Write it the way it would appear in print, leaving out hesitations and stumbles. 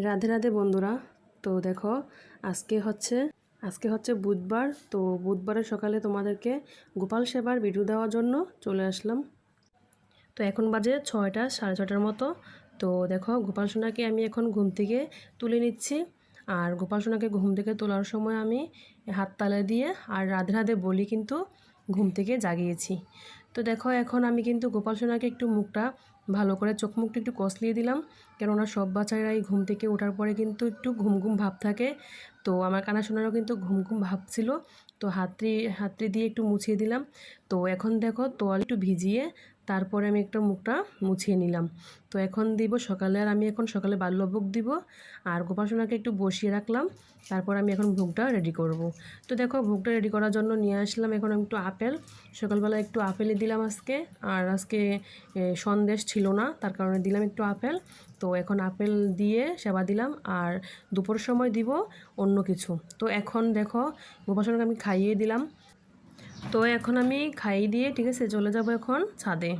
রাধে রাধে বন্ধুরা। তো দেখো আজকে হচ্ছে বুধবার। তো বুধবারের সকালে তোমাদেরকে গোপাল সেবার ভিডিও দেওয়ার জন্য চলে আসলাম। তো এখন বাজে 6টা, সাড়ে 6টার মতো। তো দেখো গোপাল সোনাকে আমি এখন ঘুম থেকে তুলে নিচ্ছি। আর গোপাল সোনাকে ঘুম থেকে তোলার সময় আমি হাততালি দিয়ে আর রাধে রাধে বলি কিন্তু ঘুম থেকে জাগিয়েছি। তো দেখো এখন আমি কিন্তু গোপাল সোনাকে একটু মুখটা ভালো করে চোখ মুখটা একটু কসলিয়ে দিলাম, কেননা সব বাচ্চারাই ঘুম থেকে ওঠার পরে কিন্তু একটু ঘুম ঘুম ভাব থাকে। তো আমার কানা সোনারও কিন্তু ঘুম ঘুম ভাব ছিল। তো হাতড়ি দিয়ে একটু মুছিয়ে দিলাম। তো এখন দেখো তোয়ালে একটু ভিজিয়ে তারপরে আমি একটু মুখটা মুছিয়ে নিলাম। তো এখন দিব সকালে, আর আমি এখন সকালে বাল্যভোগ দিব। আর গোপাল সোনাকে একটু বসিয়ে রাখলাম, তারপর আমি এখন ভোগটা রেডি করব। তো দেখো ভোগটা রেডি করার জন্য নিয়ে আসলাম এখন আমি একটু আপেল। সকালবেলা একটু আপেলই দিলাম আজকে। আর আজকে সন্দেশ ছিল না, তার কারণে দিলাম একটু আপেল। তো এখন আপেল দিয়ে সেবা দিলাম, আর দুপুর সময় দিব অন্য কিছু। তো এখন দেখো গোপাল সোনাকে আমি খাইয়ে দিলাম। তো এখন আমি খাইয়ে দিয়ে ঠিক আছে চলে যাব এখন ছাদে।